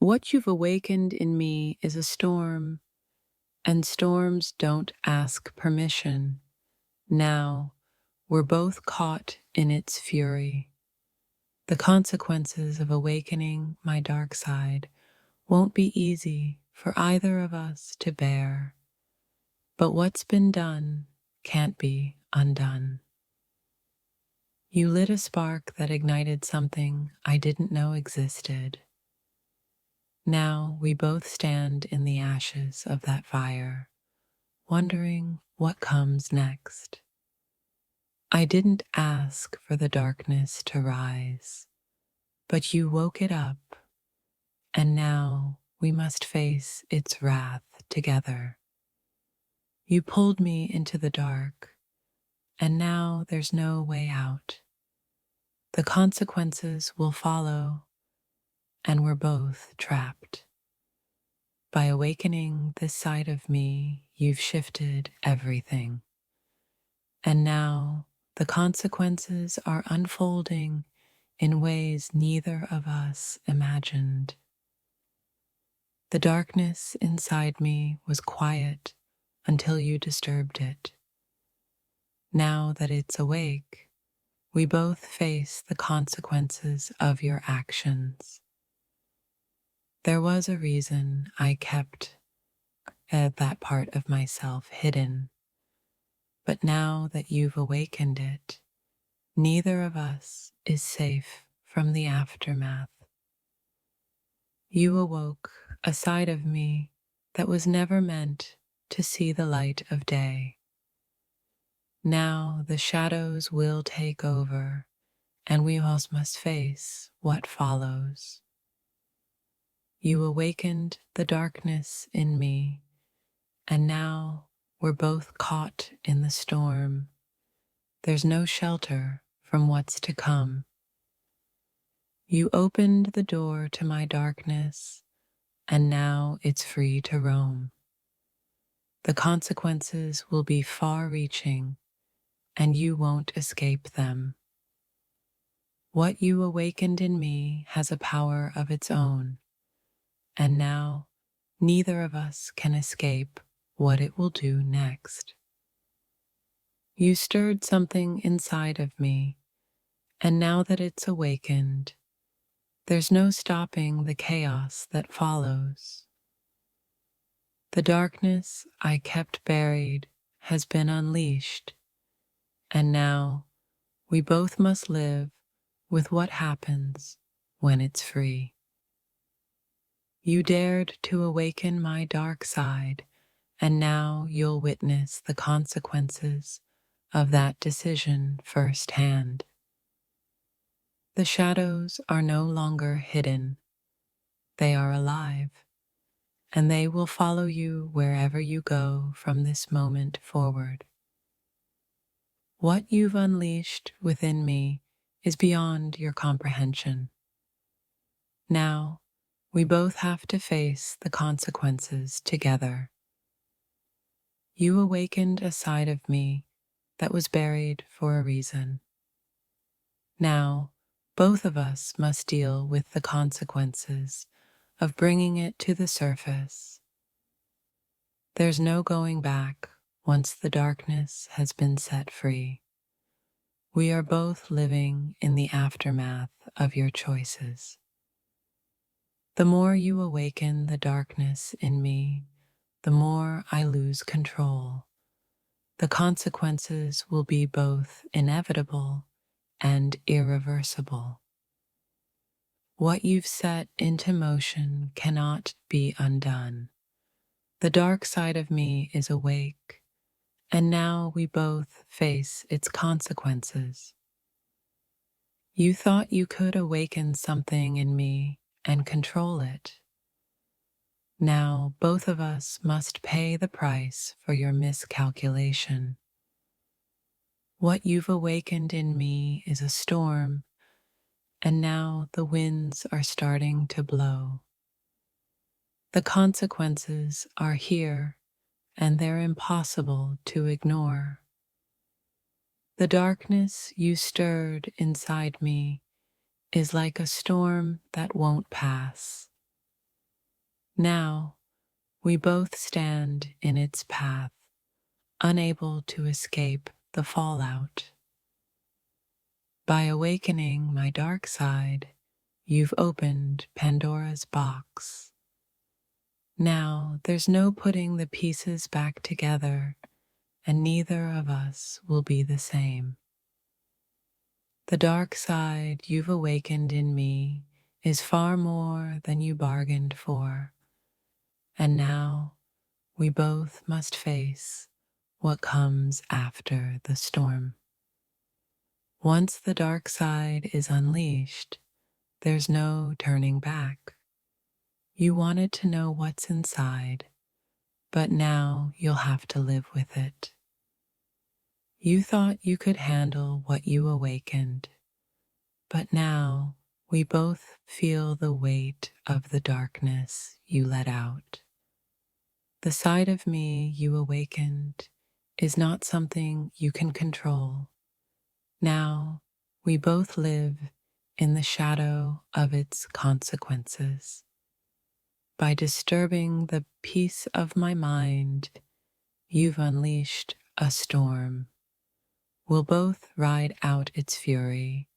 What you've awakened in me is a storm, and storms don't ask permission. Now, we're both caught in its fury. The consequences of awakening my dark side won't be easy for either of us to bear, but what's been done can't be undone. You lit a spark that ignited something I didn't know existed. Now we both stand in the ashes of that fire, wondering what comes next. I didn't ask for the darkness to rise, but you woke it up, and now we must face its wrath together. You pulled me into the dark, and now there's no way out. The consequences will follow, and we're both trapped. By awakening this side of me, you've shifted everything. And now the consequences are unfolding in ways neither of us imagined. The darkness inside me was quiet until you disturbed it. Now that it's awake, we both face the consequences of your actions. There was a reason I kept that part of myself hidden, but now that you've awakened it, neither of us is safe from the aftermath. You awoke a side of me that was never meant to see the light of day. Now the shadows will take over, and we all must face what follows. You awakened the darkness in me, and now we're both caught in the storm. There's no shelter from what's to come. You opened the door to my darkness, and now it's free to roam. The consequences will be far-reaching, and you won't escape them. What you awakened in me has a power of its own, and now neither of us can escape what it will do next. You stirred something inside of me, and now that it's awakened, there's no stopping the chaos that follows. The darkness I kept buried has been unleashed, and now we both must live with what happens when it's free. You dared to awaken my dark side, and now you'll witness the consequences of that decision firsthand. The shadows are no longer hidden. They are alive, and they will follow you wherever you go from this moment forward. What you've unleashed within me is beyond your comprehension. Now, we both have to face the consequences together. You awakened a side of me that was buried for a reason. Now, both of us must deal with the consequences of bringing it to the surface. There's no going back once the darkness has been set free. We are both living in the aftermath of your choices. The more you awaken the darkness in me, the more I lose control. The consequences will be both inevitable and irreversible. What you've set into motion cannot be undone. The dark side of me is awake, and now we both face its consequences. You thought you could awaken something in me and control it. Now both of us must pay the price for your miscalculation. What you've awakened in me is a storm, and now the winds are starting to blow. The consequences are here, and they're impossible to ignore. The darkness you stirred inside me is like a storm that won't pass. Now we both stand in its path, unable to escape the fallout. By awakening my dark side, you've opened Pandora's box. Now there's no putting the pieces back together, and neither of us will be the same. The dark side you've awakened in me is far more than you bargained for, and now we both must face what comes after the storm. Once the dark side is unleashed, there's no turning back. You wanted to know what's inside, but now you'll have to live with it. You thought you could handle what you awakened, but now we both feel the weight of the darkness you let out. The side of me you awakened is not something you can control. Now we both live in the shadow of its consequences. By disturbing the peace of my mind, you've unleashed a storm. We'll both ride out its fury,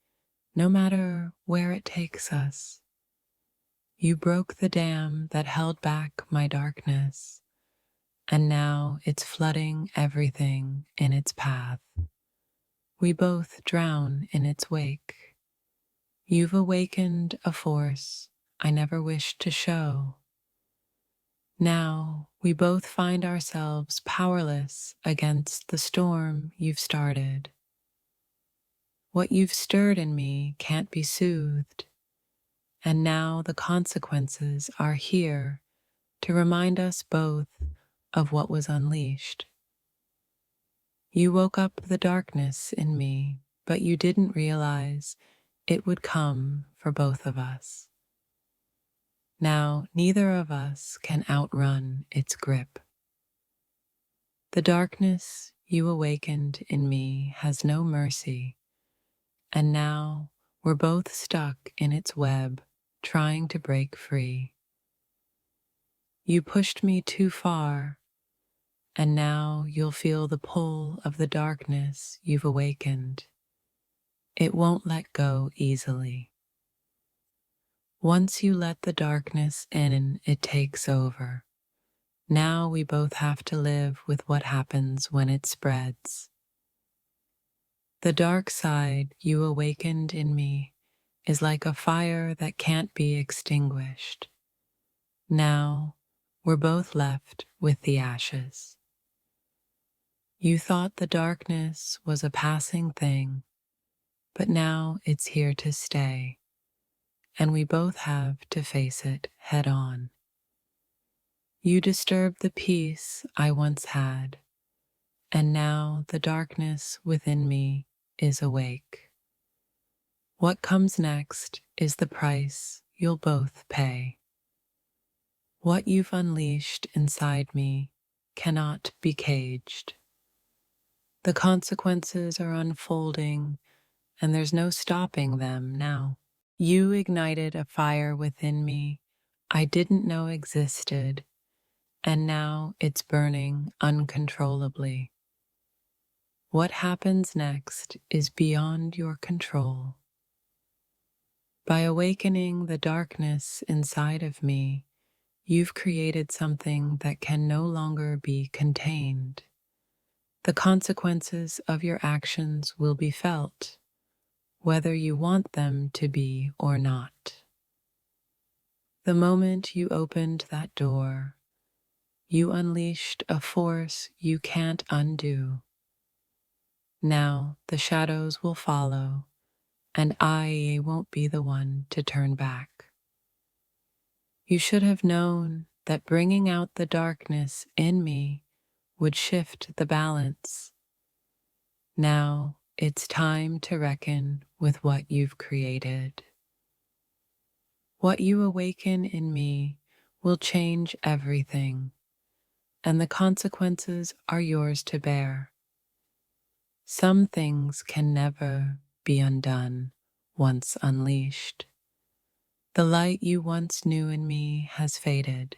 no matter where it takes us. You broke the dam that held back my darkness, and now it's flooding everything in its path. We both drown in its wake. You've awakened a force I never wished to show. Now we both find ourselves powerless against the storm you've started. What you've stirred in me can't be soothed, and now the consequences are here to remind us both of what was unleashed. You woke up the darkness in me, but you didn't realize it would come for both of us. Now neither of us can outrun its grip. The darkness you awakened in me has no mercy, and now we're both stuck in its web, trying to break free. You pushed me too far, and now you'll feel the pull of the darkness you've awakened. It won't let go easily. Once you let the darkness in, it takes over. Now we both have to live with what happens when it spreads. The dark side you awakened in me is like a fire that can't be extinguished. Now we're both left with the ashes. You thought the darkness was a passing thing, but now it's here to stay, and we both have to face it head on. You disturbed the peace I once had, and now the darkness within me is awake. What comes next is the price you'll both pay. What you've unleashed inside me cannot be caged. The consequences are unfolding, and there's no stopping them now. You ignited a fire within me I didn't know existed, and now it's burning uncontrollably. What happens next is beyond your control. By awakening the darkness inside of me, you've created something that can no longer be contained. The consequences of your actions will be felt, whether you want them to be or not. The moment you opened that door, you unleashed a force you can't undo. Now the shadows will follow, and I won't be the one to turn back. You should have known that bringing out the darkness in me would shift the balance. Now it's time to reckon with what you've created. What you awaken in me will change everything, and the consequences are yours to bear. Some things can never be undone once unleashed. The light you once knew in me has faded,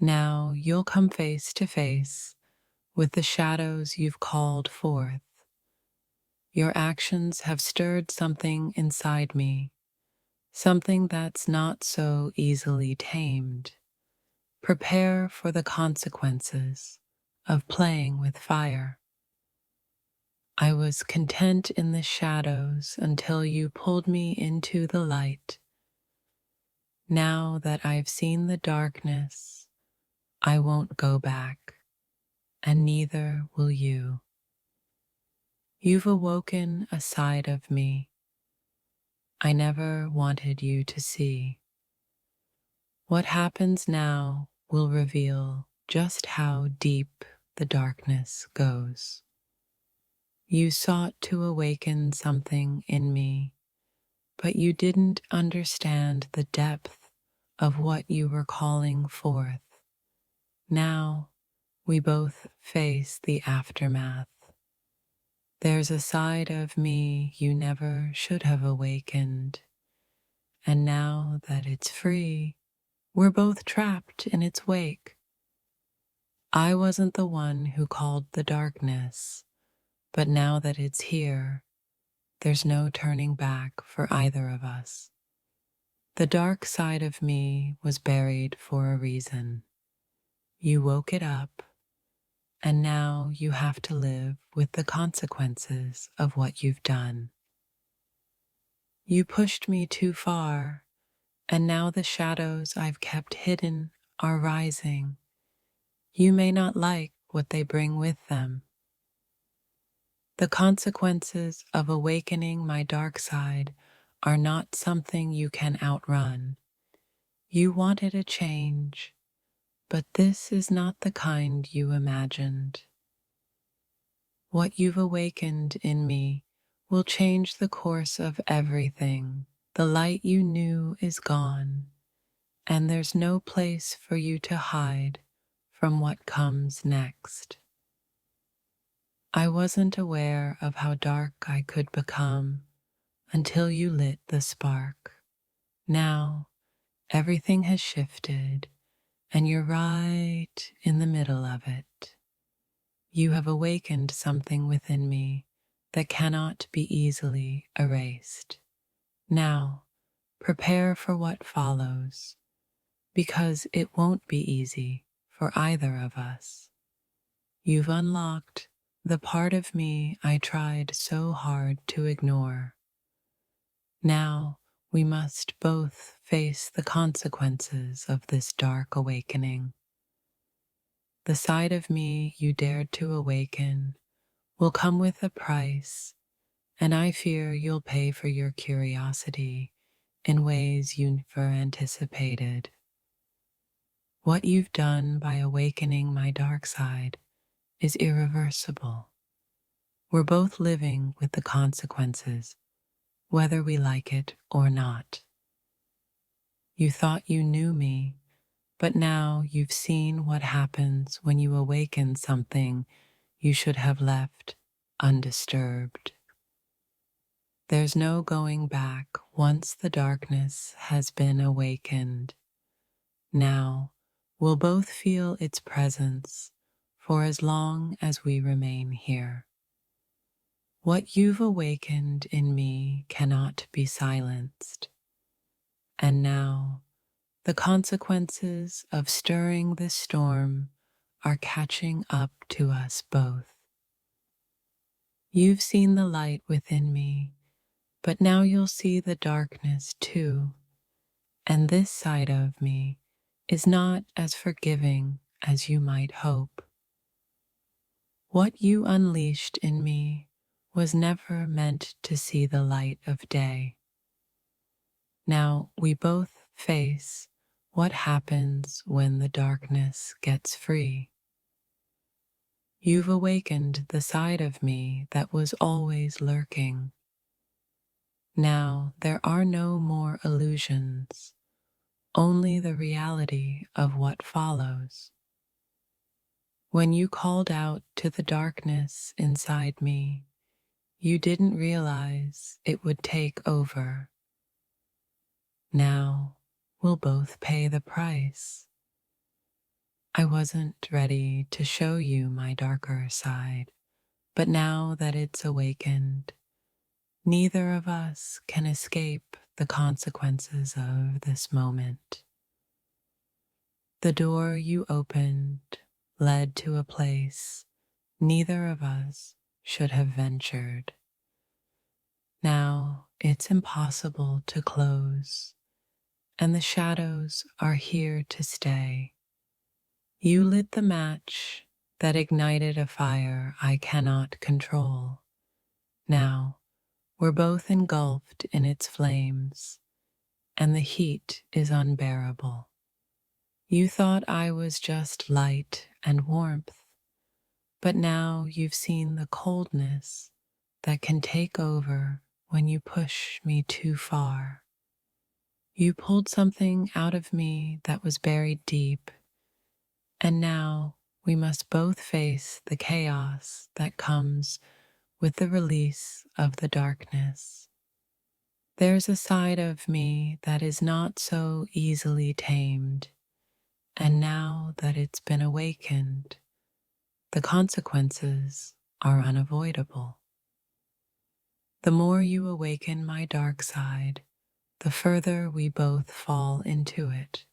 Now you'll come face to face with the shadows you've called forth. Your actions have stirred something inside me, something that's not so easily tamed. Prepare for the consequences of playing with fire. I was content in the shadows until you pulled me into the light. Now that I've seen the darkness, I won't go back, and neither will you. You've awoken a side of me I never wanted you to see. What happens now will reveal just how deep the darkness goes. You sought to awaken something in me, but you didn't understand the depth of what you were calling forth. Now we both face the aftermath. There's a side of me you never should have awakened, and now that it's free, we're both trapped in its wake. I wasn't the one who called the darkness, but now that it's here, there's no turning back for either of us. The dark side of me was buried for a reason. You woke it up, and now you have to live with the consequences of what you've done. You pushed me too far, and now the shadows I've kept hidden are rising. You may not like what they bring with them. The consequences of awakening my dark side are not something you can outrun. You wanted a change, but this is not the kind you imagined. What you've awakened in me will change the course of everything. The light you knew is gone, and there's no place for you to hide from what comes next. I wasn't aware of how dark I could become until you lit the spark. Now, everything has shifted, and you're right in the middle of it. You have awakened something within me that cannot be easily erased. Now, prepare for what follows, because it won't be easy for either of us. You've unlocked the part of me I tried so hard to ignore. Now we must both face the consequences of this dark awakening. The side of me you dared to awaken will come with a price, and I fear you'll pay for your curiosity in ways you never anticipated. What you've done by awakening my dark side is irreversible. We're both living with the consequences, whether we like it or not. You thought you knew me, but now you've seen what happens when you awaken something you should have left undisturbed. There's no going back once the darkness has been awakened. Now we'll both feel its presence for as long as we remain here. What you've awakened in me cannot be silenced. And now, the consequences of stirring this storm are catching up to us both. You've seen the light within me, but now you'll see the darkness too. And this side of me is not as forgiving as you might hope. What you unleashed in me was never meant to see the light of day. Now we both face what happens when the darkness gets free. You've awakened the side of me that was always lurking. Now there are no more illusions, only the reality of what follows. When you called out to the darkness inside me, you didn't realize it would take over. Now we'll both pay the price. I wasn't ready to show you my darker side, but now that it's awakened, neither of us can escape the consequences of this moment. The door you opened led to a place neither of us should have ventured. Now it's impossible to close, and the shadows are here to stay. You lit the match that ignited a fire I cannot control. Now we're both engulfed in its flames, and the heat is unbearable. You thought I was just light and warmth, but now you've seen the coldness that can take over when you push me too far. You pulled something out of me that was buried deep, and now we must both face the chaos that comes with the release of the darkness. There's a side of me that is not so easily tamed, and now that it's been awakened, the consequences are unavoidable. The more you awaken my dark side, the further we both fall into it.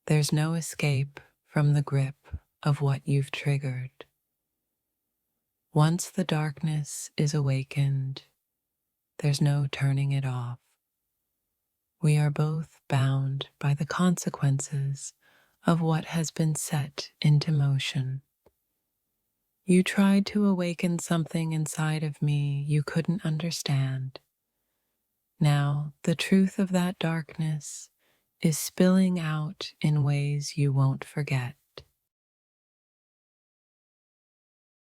There's no escape from the grip of what you've triggered. Once the darkness is awakened, there's no turning it off. We are both bound by the consequences of what has been set into motion. You tried to awaken something inside of me you couldn't understand. Now, the truth of that darkness is spilling out in ways you won't forget.